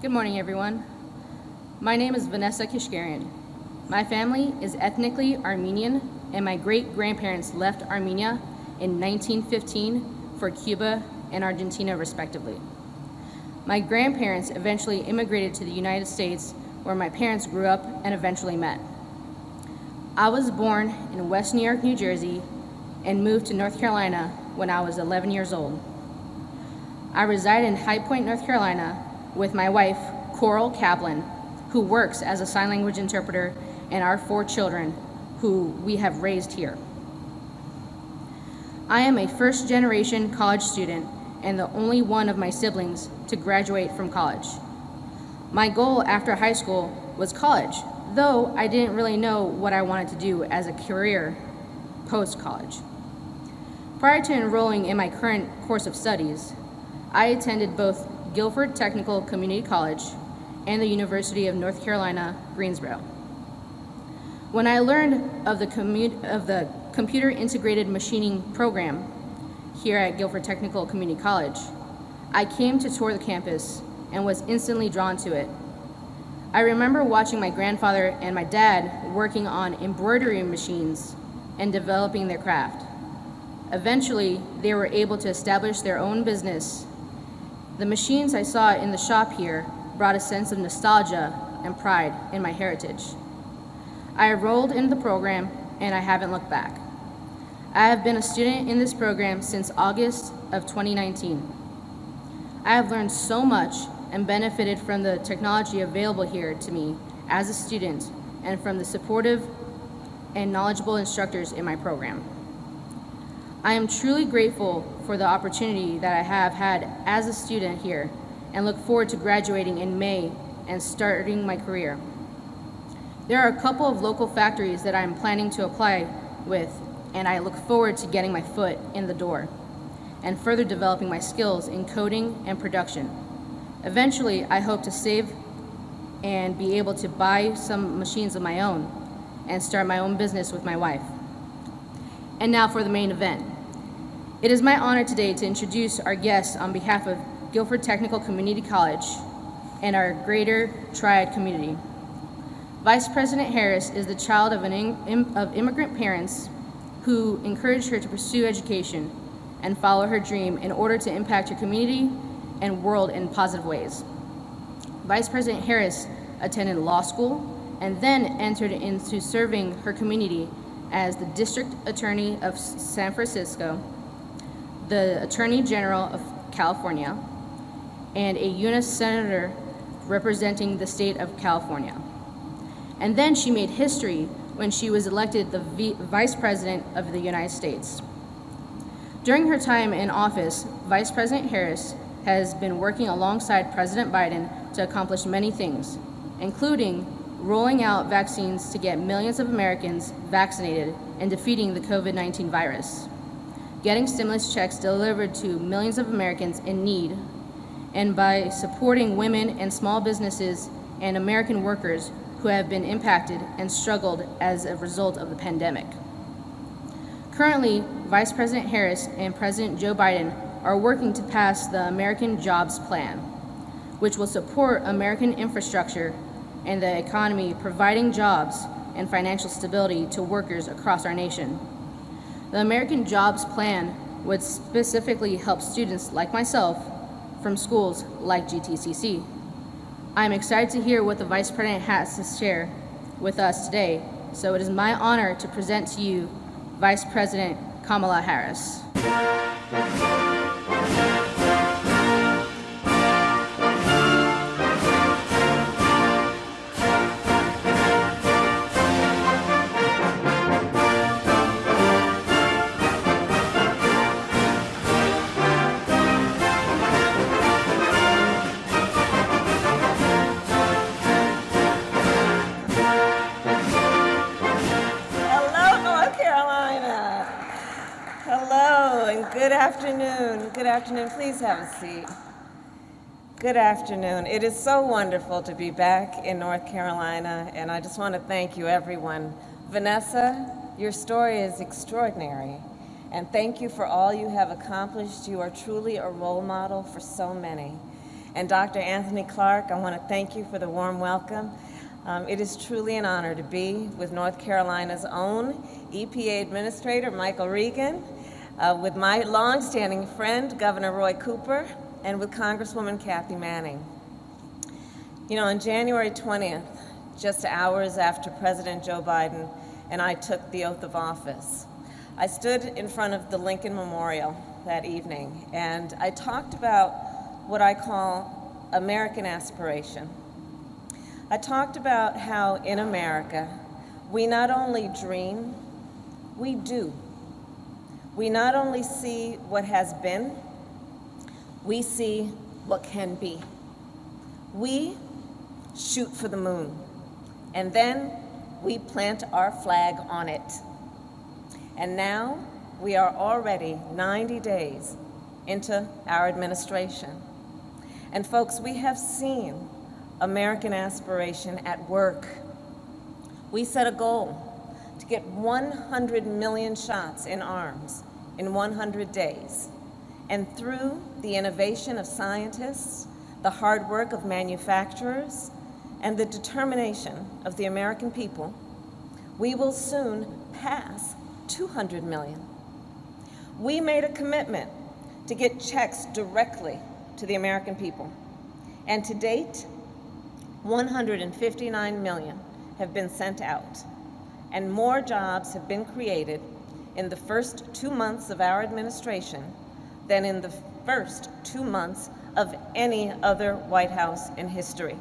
Good morning, everyone. My name is Vanessa Kishkarian. My family is ethnically Armenian, and my great-grandparents left Armenia in 1915 for Cuba and Argentina, respectively. My grandparents eventually immigrated to the United States, where my parents grew up and eventually met. I was born in West New York, New Jersey, and moved to North Carolina when I was 11 years old. I reside in High Point, North Carolina, with my wife, Coral Kaplan, who works as a sign language interpreter, and our 4 children, who we have raised here. I am a first-generation college student and the only one of my siblings to graduate from college. My goal after high school was college, though I didn't really know what I wanted to do as a career post-college. Prior to enrolling in my current course of studies, I attended both Guilford Technical Community College and the University of North Carolina, Greensboro. When I learned of the Computer Integrated Machining program here at Guilford Technical Community College, I came to tour the campus and was instantly drawn to it. I remember watching my grandfather and my dad working on embroidery machines and developing their craft. Eventually, they were able to establish their own business. The machines I saw in the shop here brought a sense of nostalgia and pride in my heritage. I enrolled in the program and I haven't looked back. I have been a student in this program since August of 2019. I have learned so much and benefited from the technology available here to me as a student and from the supportive and knowledgeable instructors in my program. I am truly grateful for the opportunity that I have had as a student here and look forward to graduating in May and starting my career. There are a couple of local factories that I am planning to apply with, and I look forward to getting my foot in the door and further developing my skills in coding and production. Eventually, I hope to save and be able to buy some machines of my own and start my own business with my wife. And now for the main event. It is my honor today to introduce our guests on behalf of Guilford Technical Community College and our greater Triad community. Vice President Harris is the child of immigrant parents who encouraged her to pursue education and follow her dream in order to impact her community and world in positive ways. Vice President Harris attended law school and then entered into serving her community as the District Attorney of San Francisco, the Attorney General of California, and a U.S. Senator representing the state of California. And then she made history when she was elected the Vice President of the United States. During her time in office, Vice President Harris has been working alongside President Biden to accomplish many things, including rolling out vaccines to get millions of Americans vaccinated and defeating the COVID-19 virus, getting stimulus checks delivered to millions of Americans in need, and by supporting women and small businesses and American workers who have been impacted and struggled as a result of the pandemic. Currently, Vice President Harris and President Joe Biden are working to pass the American Jobs Plan, which will support American infrastructure and the economy, providing jobs and financial stability to workers across our nation. The American Jobs Plan would specifically help students like myself from schools like GTCC. I'm excited to hear what the Vice President has to share with us today, so it is my honor to present to you Vice President Kamala Harris. Good afternoon. Please have a seat. Good afternoon. It is so wonderful to be back in North Carolina, and I just want to thank you, everyone. Vanessa, your story is extraordinary, and thank you for all you have accomplished. You are truly a role model for so many. And Dr. Anthony Clark, I want to thank you for the warm welcome. It is truly an honor to be with North Carolina's own EPA Administrator, Michael Regan, with my longstanding friend, Governor Roy Cooper, and with Congresswoman Kathy Manning. You know, on January 20th, just hours after President Joe Biden and I took the oath of office, I stood in front of the Lincoln Memorial that evening, and I talked about what I call American aspiration. I talked about how in America, we not only dream, we do. We not only see what has been, we see what can be. We shoot for the moon, and then we plant our flag on it. And now we are already 90 days into our administration. And folks, we have seen American aspiration at work. We set a goal to get 100 million shots in arms in 100 days. And through the innovation of scientists, the hard work of manufacturers, and the determination of the American people, we will soon pass 200 million. We made a commitment to get checks directly to the American people. And to date, 159 million have been sent out, and more jobs have been created in the first 2 months of our administration than in the first 2 months of any other White House in history.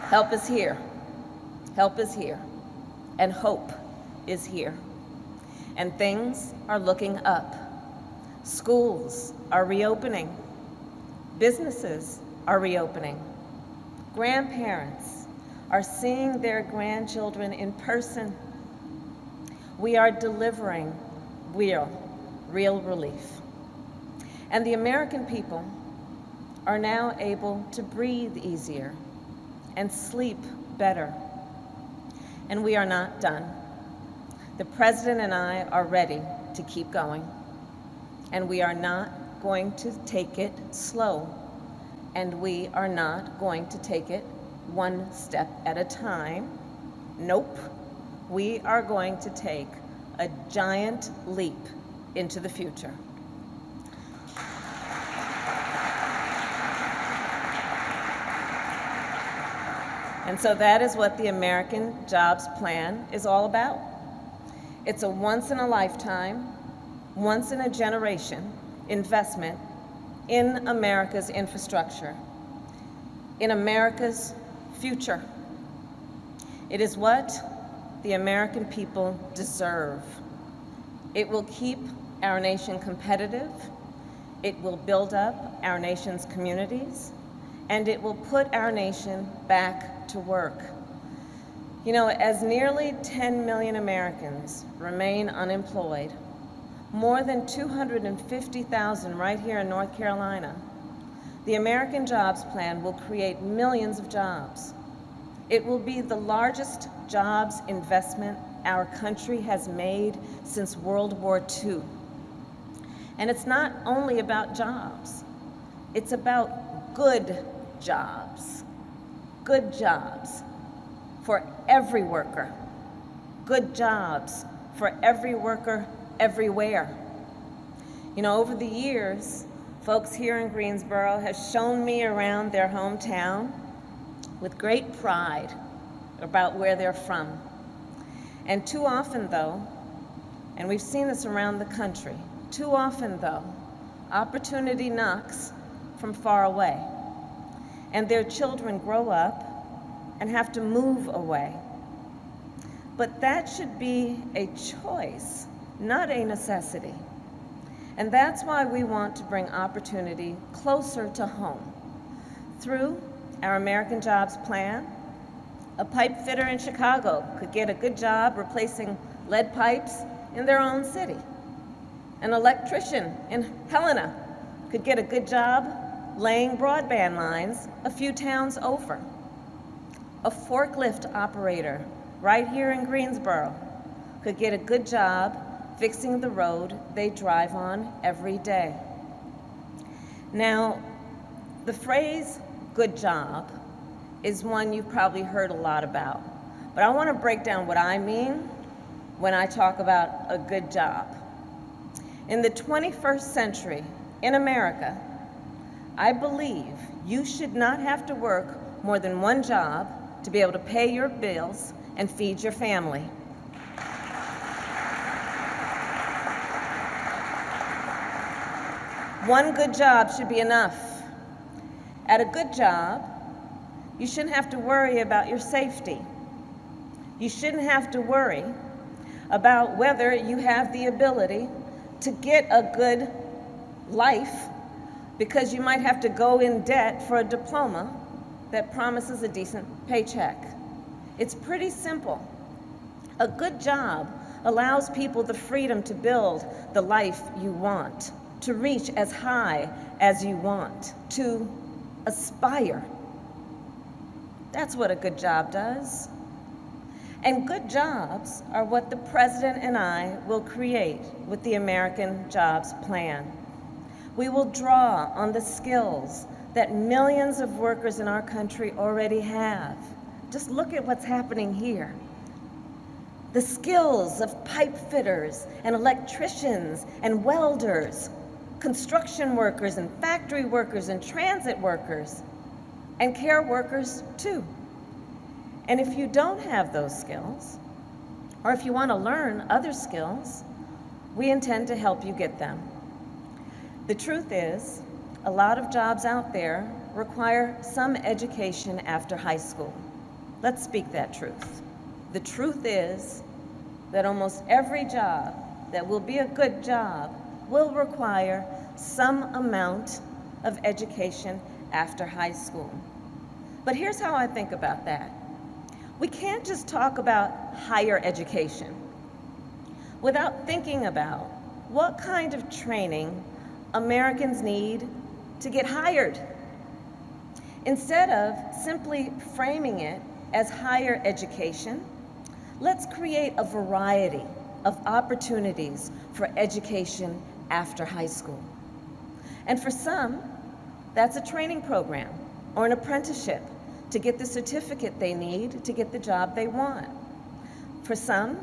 Help is here. Help is here. And hope is here. And things are looking up. Schools are reopening. Businesses are reopening. Grandparents are seeing their grandchildren in person. We are delivering real relief. And the American people are now able to breathe easier and sleep better. And we are not done. The President and I are ready to keep going. And we are not going to take it slow. And we are not going to take it one step at a time. Nope. We are going to take a giant leap into the future. And so that is what the American Jobs Plan is all about. It's a once-in-a-lifetime, once-in-a-generation investment in America's infrastructure, in America's future. It is what the American people deserve. It will keep our nation competitive, it will build up our nation's communities, and it will put our nation back to work. You know, as nearly 10 million Americans remain unemployed, more than 250,000 right here in North Carolina, the American Jobs Plan will create millions of jobs. It will be the largest jobs investment our country has made since World War II. And it's not only about jobs, it's about good jobs. Good jobs for every worker. Good jobs for every worker everywhere. You know, over the years, folks here in Greensboro have shown me around their hometown with great pride about where they're from. And too often, though, and we've seen this around the country, too often, though, opportunity knocks from far away, and their children grow up and have to move away. But that should be a choice, not a necessity. And that's why we want to bring opportunity closer to home. Through our American Jobs Plan, a pipe fitter in Chicago could get a good job replacing lead pipes in their own city. An electrician in Helena could get a good job laying broadband lines a few towns over. A forklift operator right here in Greensboro could get a good job fixing the road they drive on every day. Now, the phrase good job is one you've probably heard a lot about, but I want to break down what I mean when I talk about a good job. In the 21st century, in America, I believe you should not have to work more than one job to be able to pay your bills and feed your family. One good job should be enough. At a good job, you shouldn't have to worry about your safety. You shouldn't have to worry about whether you have the ability to get a good life, because you might have to go in debt for a diploma that promises a decent paycheck. It's pretty simple. A good job allows people the freedom to build the life you want, to reach as high as you want, to aspire. That's what a good job does. And good jobs are what the President and I will create with the American Jobs Plan. We will draw on the skills that millions of workers in our country already have. Just look at what's happening here. The skills of pipe fitters and electricians and welders, construction workers and factory workers and transit workers, and care workers too. And if you don't have those skills, or if you want to learn other skills, we intend to help you get them. The truth is, a lot of jobs out there require some education after high school. Let's speak that truth. The truth is that almost every job that will be a good job will require some amount of education after high school. But here's how I think about that. We can't just talk about higher education without thinking about what kind of training Americans need to get hired. Instead of simply framing it as higher education, let's create a variety of opportunities for education after high school. And for some, that's a training program or an apprenticeship to get the certificate they need to get the job they want. For some,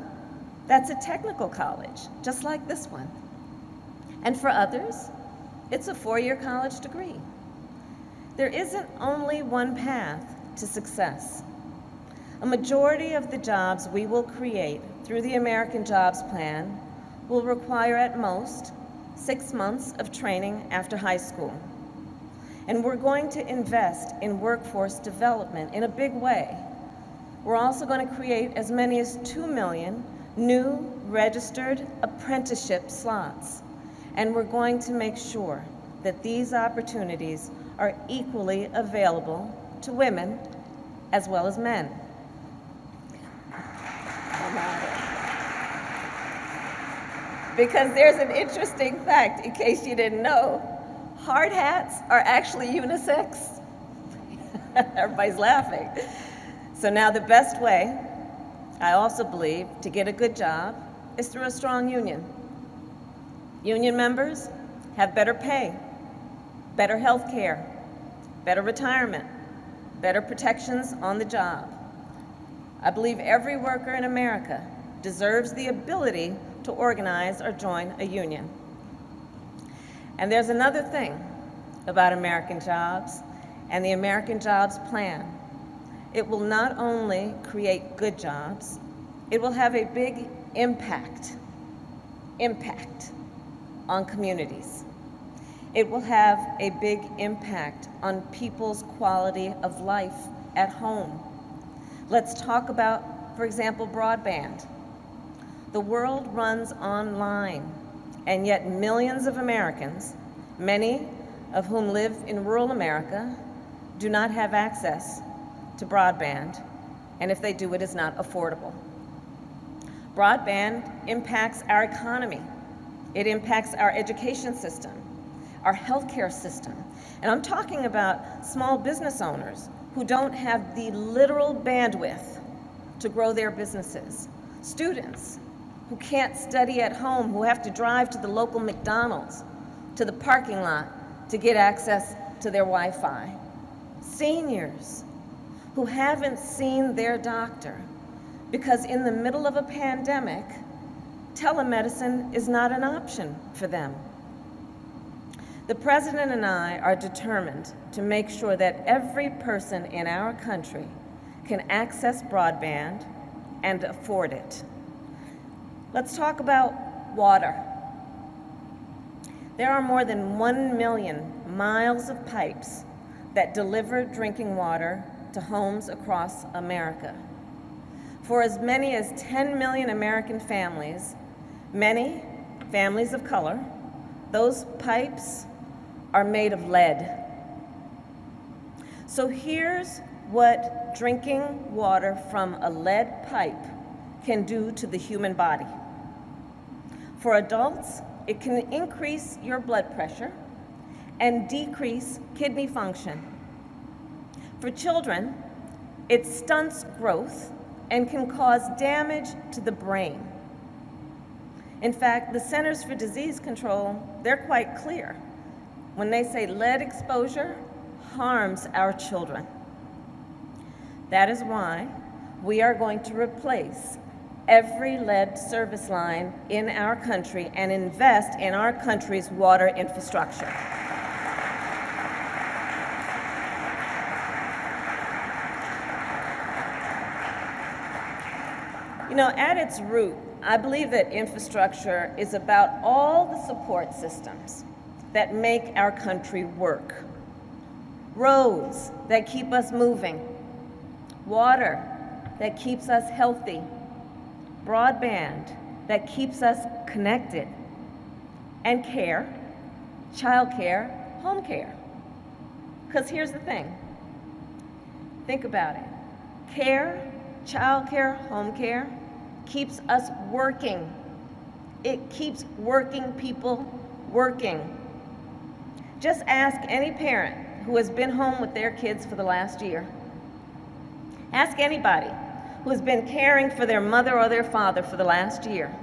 that's a technical college, just like this one. And for others, it's a four-year college degree. There isn't only one path to success. A majority of the jobs we will create through the American Jobs Plan will require at most 6 months of training after high school. And we're going to invest in workforce development in a big way. We're also going to create as many as 2 million new registered apprenticeship slots. And we're going to make sure that these opportunities are equally available to women as well as men. Because there's an interesting fact, in case you didn't know, hard hats are actually unisex. Everybody's laughing. So now the best way, I also believe, to get a good job is through a strong union. Union members have better pay, better health care, better retirement, better protections on the job. I believe every worker in America deserves the ability to organize or join a union. And there's another thing about American jobs and the American Jobs Plan. It will not only create good jobs, it will have a big impact on communities. It will have a big impact on people's quality of life at home. Let's talk about, for example, broadband. The world runs online, and yet millions of Americans, many of whom live in rural America, do not have access to broadband, and if they do, it is not affordable. Broadband impacts our economy. It impacts our education system, our healthcare system. And I'm talking about small business owners who don't have the literal bandwidth to grow their businesses, students who can't study at home, who have to drive to the local McDonald's, to the parking lot to get access to their Wi-Fi. Seniors who haven't seen their doctor because in the middle of a pandemic, telemedicine is not an option for them. The President and I are determined to make sure that every person in our country can access broadband and afford it. Let's talk about water. There are more than 1 million miles of pipes that deliver drinking water to homes across America. For as many as 10 million American families, many families of color, those pipes are made of lead. So here's what drinking water from a lead pipe can do to the human body. For adults, it can increase your blood pressure and decrease kidney function. For children, it stunts growth and can cause damage to the brain. In fact, the Centers for Disease Control, they're quite clear when they say lead exposure harms our children. That is why we are going to replace every lead service line in our country and invest in our country's water infrastructure. You know, at its root, I believe that infrastructure is about all the support systems that make our country work. Roads that keep us moving, water that keeps us healthy, broadband that keeps us connected, and care, childcare, home care. Because here's the thing, think about it. Care, childcare, home care keeps us working. It keeps working people working. Just ask any parent who has been home with their kids for the last year. Ask anybody who has been caring for their mother or their father for the last year.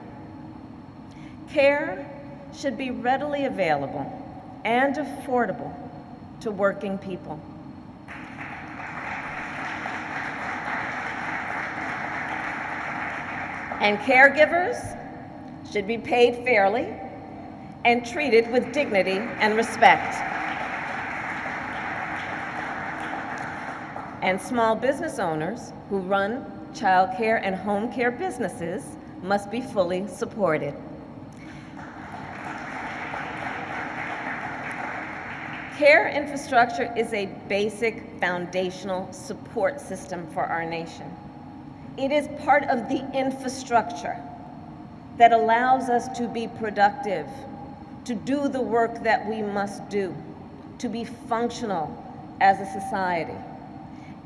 Care should be readily available and affordable to working people. And caregivers should be paid fairly and treated with dignity and respect. And small business owners who run child care and home care businesses must be fully supported. Care infrastructure is a basic foundational support system for our nation. It is part of the infrastructure that allows us to be productive, to do the work that we must do, to be functional as a society.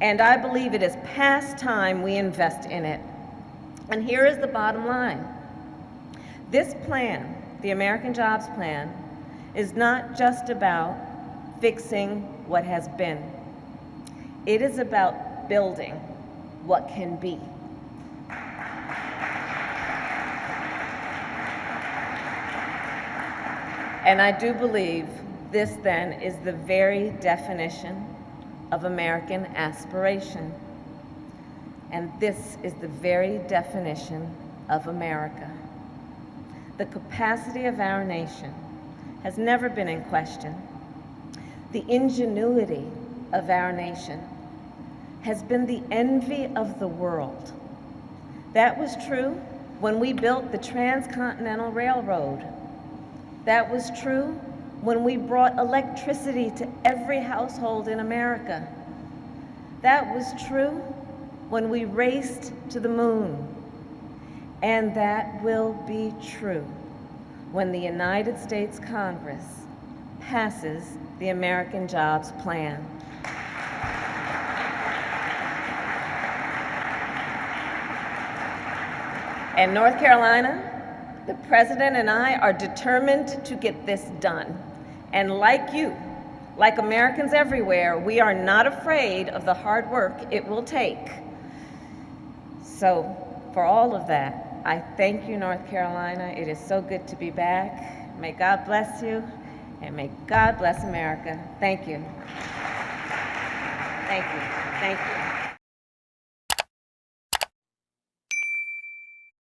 And I believe it is past time we invest in it. And here is the bottom line. This plan, the American Jobs Plan, is not just about fixing what has been. It is about building what can be. And I do believe this then is the very definition of American aspiration. And this is the very definition of America. The capacity of our nation has never been in question. The ingenuity of our nation has been the envy of the world. That was true when we built the Transcontinental Railroad. That was true when we brought electricity to every household in America. That was true when we raced to the moon. And that will be true when the United States Congress passes the American Jobs Plan. In North Carolina, the President and I are determined to get this done. And like you, like Americans everywhere, we are not afraid of the hard work it will take. So, for all of that, I thank you, North Carolina. It is so good to be back. May God bless you, and may God bless America. Thank you. Thank you. Thank you.